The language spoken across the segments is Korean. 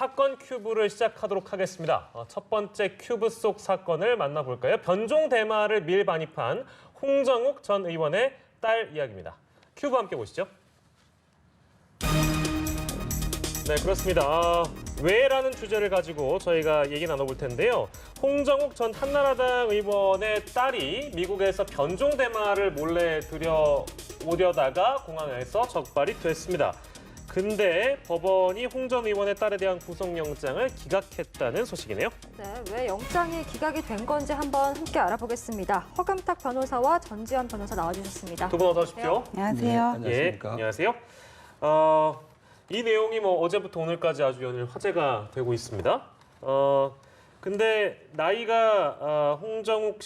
사건 큐브를 시작하도록 하겠습니다. 첫 번째 큐브 속 사건을 만나볼까요? 변종 대마를 밀반입한 홍정욱 전 의원의 딸 이야기입니다. 큐브 함께 보시죠. 네, 그렇습니다. 왜라는 주제를 가지고 저희가 얘기 나눠볼 텐데요. 홍정욱 전 한나라당 의원의 딸이 미국에서 변종 대마를 몰래 들여오려다가 공항에서 적발이 됐습니다. 근데 법원이 홍 전 의원의 딸에 대한 구속영장을 기각했다는 소식이네요. 네, 왜 영장이 기각이 된 건지 한번 함께 알아보겠습니다. 허금탁 변호사와 전지현 변호사 나와주셨습니다. 두 분 어서 오십시오. 안녕하세요. 네, 안녕하십니까. 예, 안녕하세요. 이 내용이 어제부터 오늘까지 아주 연일 화제가 되고 있습니다. 근데 나이가 홍정욱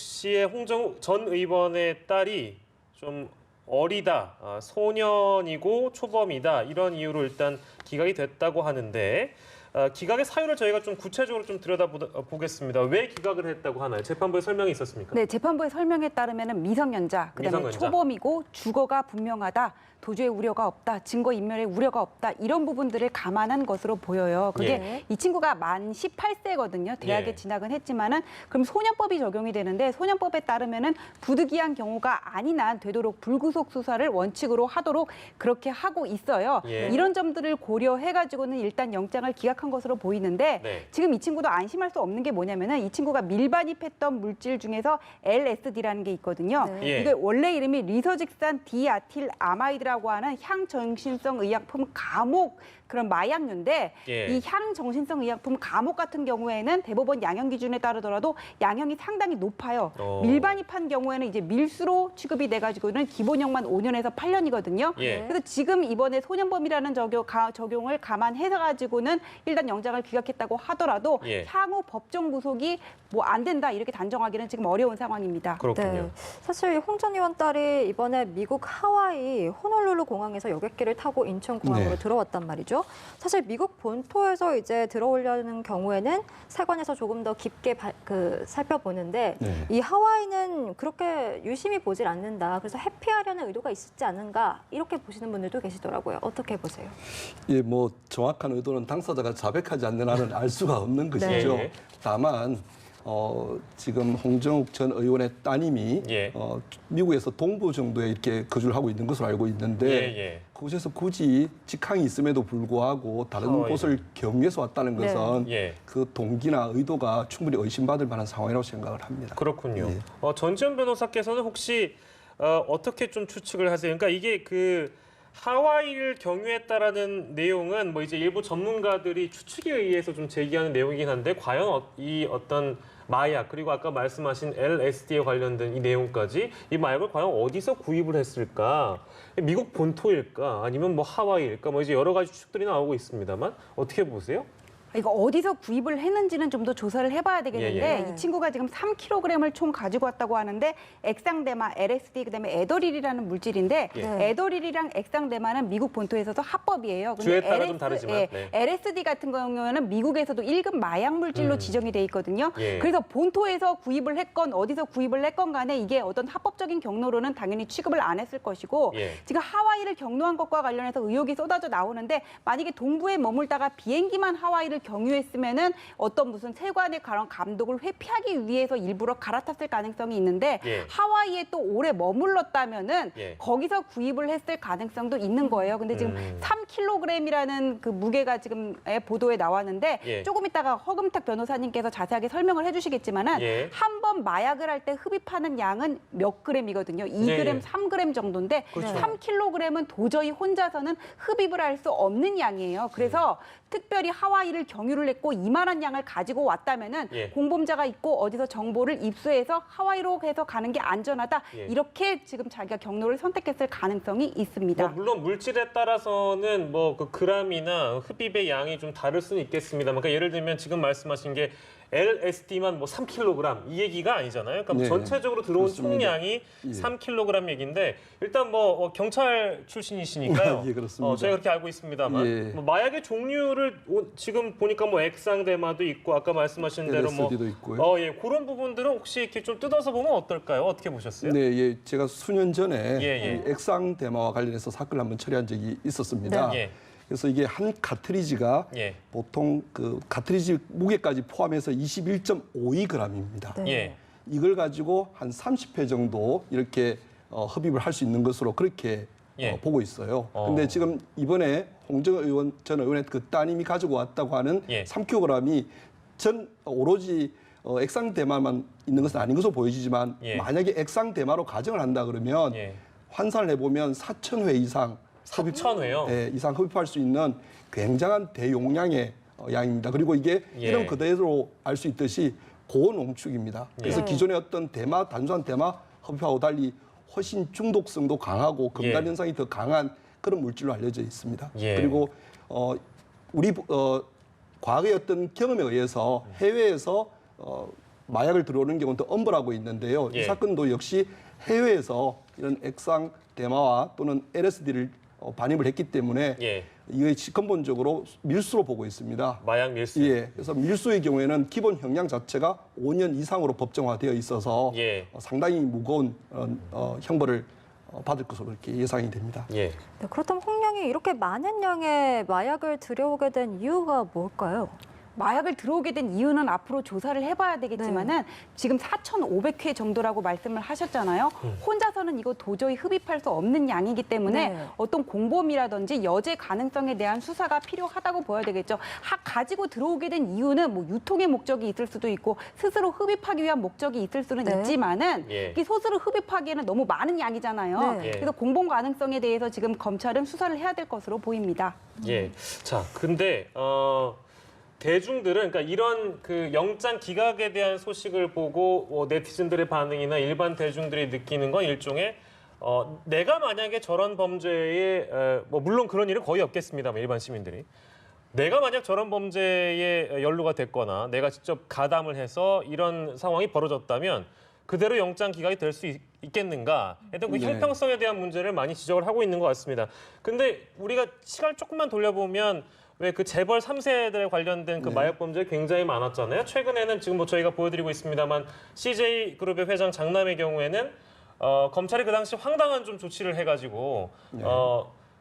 전 의원의 딸이 좀 어리다, 소년이고 초범이다 이런 이유로 일단 기각이 됐다고 하는데 기각의 사유를 저희가 좀 구체적으로 좀 들여다보겠습니다. 왜 기각을 했다고 하나요? 재판부에 설명이 있었습니까? 네, 재판부의 설명에 따르면 미성년자, 그다음에 미성년자. 초범이고 주거가 분명하다, 도주의 우려가 없다, 증거 인멸의 우려가 없다 이런 부분들을 감안한 것으로 보여요. 그게 예. 이 친구가 만 18세거든요. 대학에 예. 진학은 했지만은 그럼 소년법이 적용이 되는데 소년법에 따르면은 부득이한 경우가 아닌 한 되도록 불구속 수사를 원칙으로 하도록 그렇게 하고 있어요. 예. 이런 점들을 고려해가지고는 일단 영장을 기각한 것으로 보이는데 네. 지금 이 친구도 안심할 수 없는 게 뭐냐면은 이 친구가 밀반입했던 물질 중에서 LSD라는 게 있거든요. 네. 예. 이게 원래 이름이 리소직산 디아틸아마이드라고 하는 향정신성 의약품 감옥 그런 마약류인데 예. 이 향정신성 의약품 감옥 같은 경우에는 대법원 양형 기준에 따르더라도 양형이 상당히 높아요. 밀반입한 경우에는 이제 밀수로 취급이 돼가지고는 기본형만 5년에서 8년이거든요. 예. 그래서 지금 이번에 소년범이라는 적용을 감안해서 가지고는 일단 영장을 기각했다고 하더라도 예. 향후 법정 구속이 뭐 안 된다 이렇게 단정하기는 지금 어려운 상황입니다. 그렇군요. 네, 사실 홍 전 의원 딸이 이번에 미국 하와이 호놀룰루 공항에서 여객기를 타고 인천공항으로 네. 들어왔단 말이죠. 사실 미국 본토에서 이제 들어오려는 경우에는 세관에서 조금 더 깊게 살펴보는데 네. 이 하와이는 그렇게 유심히 보질 않는다. 그래서 회피하려는 의도가 있었지 않은가 이렇게 보시는 분들도 계시더라고요. 어떻게 보세요? 예, 뭐 정확한 의도는 당사자가 자백하지 않는 한은 알 수가 없는 것이죠. 네. 다만 지금 홍정욱 전 의원의 따님이 예. 미국에서 동부 정도에 이렇게 거주를 하고 있는 것으로 알고 있는데 예. 그곳에서 굳이 직항이 있음에도 불구하고 다른 하와이. 곳을 경유해서 왔다는 네. 것은 예. 그 동기나 의도가 충분히 의심받을 만한 상황이라고 생각을 합니다. 그렇군요. 예. 전지현 변호사께서는 혹시 어떻게 좀 추측을 하세요? 그러니까 이게 그 하와이를 경유했다라는 내용은 뭐 이제 일부 전문가들이 추측에 의해서 좀 제기하는 내용이긴 한데 과연 이 어떤 마약 그리고 아까 말씀하신 LSD에 관련된 이 내용까지 이 마약을 과연 어디서 구입을 했을까? 미국 본토일까? 아니면 뭐 하와이일까? 뭐 이제 여러 가지 추측들이 나오고 있습니다만 어떻게 보세요? 이거 어디서 구입을 했는지는 좀 더 조사를 해봐야 되겠는데 예. 이 친구가 지금 3kg을 총 가지고 왔다고 하는데 액상대마, LSD 그다음에 에더릴이라는 물질인데 예. 에더릴이랑 액상대마는 미국 본토에서도 합법이에요. 근데 주에 따라 좀 다르지만, 네. LSD 같은 경우에는 미국에서도 1급 마약 물질로 지정이 돼 있거든요. 예. 그래서 본토에서 구입을 했건 어디서 구입을 했건 간에 이게 어떤 합법적인 경로로는 당연히 취급을 안 했을 것이고 예. 지금 하와이를 경로한 것과 관련해서 의혹이 쏟아져 나오는데 만약에 동부에 머물다가 비행기만 하와이를 경유했으면은 어떤 무슨 세관의 그런 감독을 회피하기 위해서 일부러 갈아탔을 가능성이 있는데 예. 하와이에 또 오래 머물렀다면은 예. 거기서 구입을 했을 가능성도 있는 거예요. 근데 지금 3kg이라는 그 무게가 지금 보도에 나왔는데 예. 조금 이따가 허금탁 변호사님께서 자세하게 설명을 해주시겠지만은 예. 한 번 마약을 할 때 흡입하는 양은 몇 그램이거든요. 2g, 예. 3g 정도인데 그렇죠. 3kg은 도저히 혼자서는 흡입을 할 수 없는 양이에요. 그래서 특별히 하와이를 경유를 했고 이만한 양을 가지고 왔다면은 예. 공범자가 있고 어디서 정보를 입수해서 하와이로 해서 가는 게 안전하다. 예. 이렇게 지금 자기가 경로를 선택했을 가능성이 있습니다. 뭐 물론 물질에 따라서는 뭐 그 그램이나 흡입의 양이 좀 다를 수는 있겠습니다만, 그러니까 예를 들면 지금 말씀하신 게 LSD만 뭐 3kg 이 얘기가 아니잖아요. 그러니까 뭐 네, 전체적으로 들어온 그렇습니다. 총량이 예. 3kg 얘기인데 일단 뭐 경찰 출신이시니까요. 예, 그렇습니다. 저희가 그렇게 알고 있습니다만 예. 뭐 마약의 종류를 지금 보니까 뭐 액상대마도 있고 아까 말씀하신 대로 뭐 LSD도 있고요. 예, 그런 부분들은 혹시 이렇게 좀 뜯어서 보면 어떨까요? 어떻게 보셨어요? 네, 예, 제가 수년 전에 예. 이 액상대마와 관련해서 사건을 한번 처리한 적이 있었습니다. 예. 그래서 이게 한 카트리지가 예. 보통 그 카트리지 무게까지 포함해서 21.52g입니다. 네. 예. 이걸 가지고 한 30회 정도 이렇게 흡입을 할 수 있는 것으로 그렇게 예. 보고 있어요. 근데 지금 이번에 홍정은 의원 전 의원의 그 따님이 가지고 왔다고 하는 예. 3kg이 오로지 액상대마만 있는 것은 아닌 것으로 보여지지만 예. 만약에 액상대마로 가정을 한다 그러면 예. 환산을 해보면 4,000회 이상 4,000회요? 네, 이상 흡입할 수 있는 굉장한 대용량의 양입니다. 그리고 이게 예. 이름 그대로 알 수 있듯이 고농축입니다. 그래서 예. 기존의 어떤 대마, 단순한 대마 흡입하고 달리 훨씬 중독성도 강하고 금단 예. 현상이 더 강한 그런 물질로 알려져 있습니다. 예. 그리고 우리 과거의 어떤 경험에 의해서 해외에서 마약을 들어오는 경우는 더 엄벌하고 있는데요. 예. 이 사건도 역시 해외에서 이런 액상 대마와 또는 LSD를 반입을 했기 때문에 예. 이게 근본적으로 밀수로 보고 있습니다. 마약 밀수. 예, 그래서 밀수의 경우에는 기본 형량 자체가 5년 이상으로 법정화되어 있어서 예. 상당히 무거운 형벌을 받을 것으로 그렇게 예상이 됩니다. 예. 네, 그렇다면 홍령이 이렇게 많은 양의 마약을 들여오게 된 이유가 뭘까요? 마약을 들어오게 된 이유는 앞으로 조사를 해봐야 되겠지만은 지금 4,500회 정도라고 말씀을 하셨잖아요. 혼자서는 이거 도저히 흡입할 수 없는 양이기 때문에 네. 어떤 공범이라든지 여죄 가능성에 대한 수사가 필요하다고 보여야 되겠죠. 가지고 들어오게 된 이유는 뭐 유통의 목적이 있을 수도 있고 스스로 흡입하기 위한 목적이 있을 수는 네. 있지만은 예. 이 스스로 흡입하기에는 너무 많은 양이잖아요. 네. 예. 그래서 공범 가능성에 대해서 지금 검찰은 수사를 해야 될 것으로 보입니다. 예. 자, 근데 대중들은 그러니까 이런 그 영장 기각에 대한 소식을 보고 네티즌들의 반응이나 일반 대중들이 느끼는 건 일종의 내가 만약에 저런 범죄에 뭐 물론 그런 일은 거의 없겠습니다만 일반 시민들이 내가 만약 저런 범죄에 연루가 됐거나 내가 직접 가담을 해서 이런 상황이 벌어졌다면 그대로 영장 기각이 될 수 있겠는가? 일단 그 네. 형평성에 대한 문제를 많이 지적을 하고 있는 것 같습니다. 근데 우리가 시간을 조금만 돌려보면 왜 그 재벌 3세들에 관련된 그 마약 범죄 굉장히 많았잖아요. 최근에는 지금 뭐 저희가 보여드리고 있습니다만 CJ 그룹의 회장 장남의 경우에는 검찰이 그 당시 황당한 좀 조치를 해가지고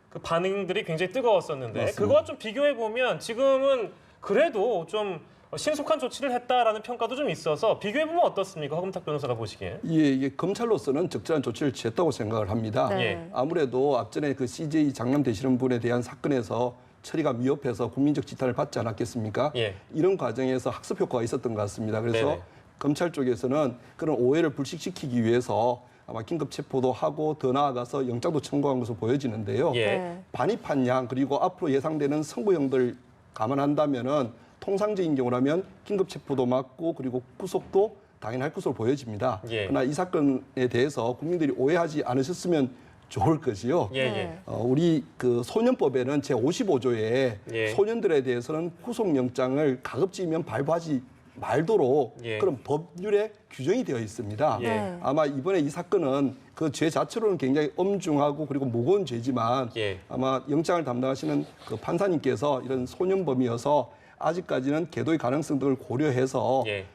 그 반응들이 굉장히 뜨거웠었는데 맞습니다. 그거와 좀 비교해 보면 지금은 그래도 좀 신속한 조치를 했다라는 평가도 좀 있어서 비교해 보면 어떻습니까, 허금탁 변호사가 보시기에? 예, 이게 검찰로서는 적절한 조치를 취했다고 생각을 합니다. 네. 예. 아무래도 앞전에 그 CJ 장남 되시는 분에 대한 사건에서 처리가 미흡해서 국민적 지탄을 받지 않았겠습니까? 예. 이런 과정에서 학습 효과가 있었던 것 같습니다. 그래서 네네. 검찰 쪽에서는 그런 오해를 불식시키기 위해서 아마 긴급 체포도 하고 더 나아가서 영장도 청구한 것으로 보여지는데요. 예. 네. 반입한 양 그리고 앞으로 예상되는 선고형들 감안한다면은 통상적인 경우라면 긴급 체포도 맞고 그리고 구속도 당연할 것으로 보여집니다. 예. 그러나 이 사건에 대해서 국민들이 오해하지 않으셨으면 좋을 것이요. 예, 예. 네. 우리 그 소년법에는 제 55조에 예. 소년들에 대해서는 구속영장을 가급적이면 발부하지 말도록 예. 그런 법률에 규정이 되어 있습니다. 예. 네. 아마 이번에 이 사건은 그 죄 자체로는 굉장히 엄중하고 그리고 무거운 죄지만 예. 아마 영장을 담당하시는 그 판사님께서 이런 소년범이어서 아직까지는 계도의 가능성 등을 고려해서 예.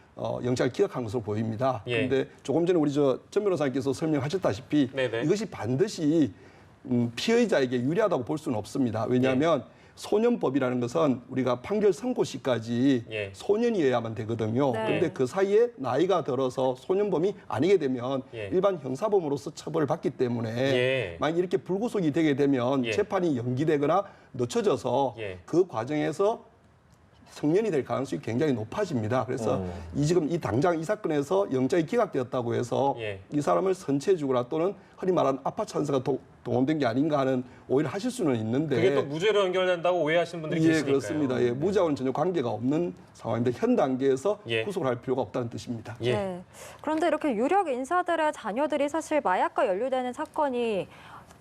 영장을 기각한 것으로 보입니다. 예. 그런데 조금 전에 우리 전 변호사님께서 설명하셨다시피 네네. 이것이 반드시 피의자에게 유리하다고 볼 수는 없습니다. 왜냐하면 소년법이라는 것은 우리가 판결 선고 시까지 예. 소년이어야만 되거든요. 네. 그런데 그 사이에 나이가 들어서 소년범이 아니게 되면 예. 일반 형사범으로서 처벌을 받기 때문에 예. 만약 이렇게 불구속이 되게 되면 예. 재판이 연기되거나 늦춰져서 예. 그 과정에서 성년이 될 가능성이 굉장히 높아집니다. 그래서 지금 이 당장 이 사건에서 영장이 기각되었다고 해서 예. 이 사람을 선체주거나 또는 흔히 말하는 아파 찬스가 동원된 게 아닌가 하는 오해를 하실 수는 있는데 그게 또 무죄로 연결된다고 오해하시는 분들이 예, 계시니까요. 그렇습니다. 예, 무죄와는 전혀 관계가 없는 상황인데 현 단계에서 예. 구속을 할 필요가 없다는 뜻입니다. 예. 네. 그런데 이렇게 유력 인사들의 자녀들이 사실 마약과 연루되는 사건이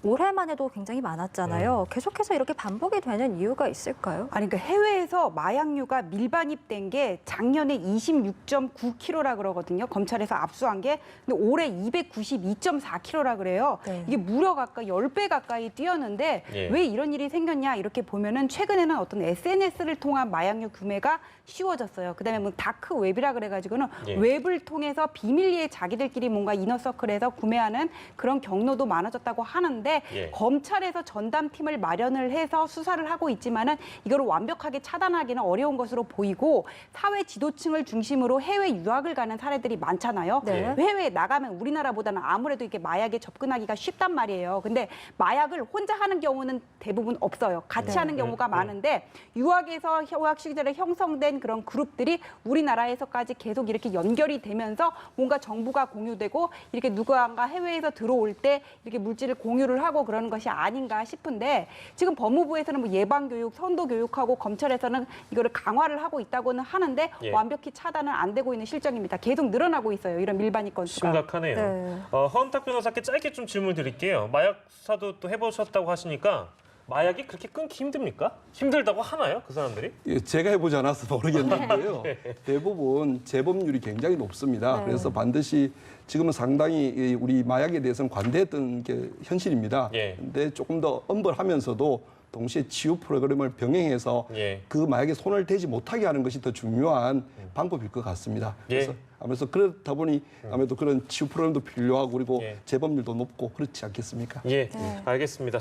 올해만 해도 굉장히 많았잖아요. 계속해서 이렇게 반복이 되는 이유가 있을까요? 아니, 그러니까 해외에서 마약류가 밀반입된 게 작년에 26.9kg라 그러거든요. 검찰에서 압수한 게. 근데 올해 292.4kg라 그래요. 네. 이게 무려 가까이 10배 가까이 뛰었는데 예. 왜 이런 일이 생겼냐 이렇게 보면은 최근에는 어떤 SNS를 통한 마약류 구매가 쉬워졌어요. 그다음에 뭐 다크 웹이라 그래가지고는 예. 웹을 통해서 비밀리에 자기들끼리 뭔가 이너서클에서 구매하는 그런 경로도 많아졌다고 하는데 있는데 예. 검찰에서 전담팀을 마련을 해서 수사를 하고 있지만은 이걸 완벽하게 차단하기는 어려운 것으로 보이고 사회 지도층을 중심으로 해외 유학을 가는 사례들이 많잖아요. 네. 해외에 나가면 우리나라보다는 아무래도 이렇게 마약에 접근하기가 쉽단 말이에요. 근데 마약을 혼자 하는 경우는 대부분 없어요. 같이 하는 경우가 많은데 유학에서 유학 시절에 형성된 그런 그룹들이 우리나라에서까지 계속 이렇게 연결이 되면서 뭔가 정보가 공유되고 이렇게 누군가 해외에서 들어올 때 이렇게 물질을 공유를 하고 그러는 것이 아닌가 싶은데 지금 법무부에서는 뭐 예방교육, 선도교육하고 검찰에서는 이거를 강화를 하고 있다고는 하는데 예. 완벽히 차단은 안 되고 있는 실정입니다. 계속 늘어나고 있어요. 이런 밀반입 건수가. 심각하네요. 네. 허은탁 변호사께 짧게 좀 질문 드릴게요. 마약 수사도 또 해보셨다고 하시니까 마약이 그렇게 끊기 힘듭니까? 힘들다고 하나요? 그 사람들이? 예, 제가 해보지 않아서 모르겠는데요. 대부분 재범률이 굉장히 높습니다. 네. 그래서 반드시 지금은 상당히 우리 마약에 대해서는 관대했던 게 현실입니다. 예. 근데 조금 더 엄벌하면서도 동시에 치유 프로그램을 병행해서 예. 그 마약에 손을 대지 못하게 하는 것이 더 중요한 방법일 것 같습니다. 예. 그래서 아무래도 그렇다 보니 아무래도 그런 치유 프로그램도 필요하고 그리고 예. 재범률도 높고 그렇지 않겠습니까? 예, 알겠습니다.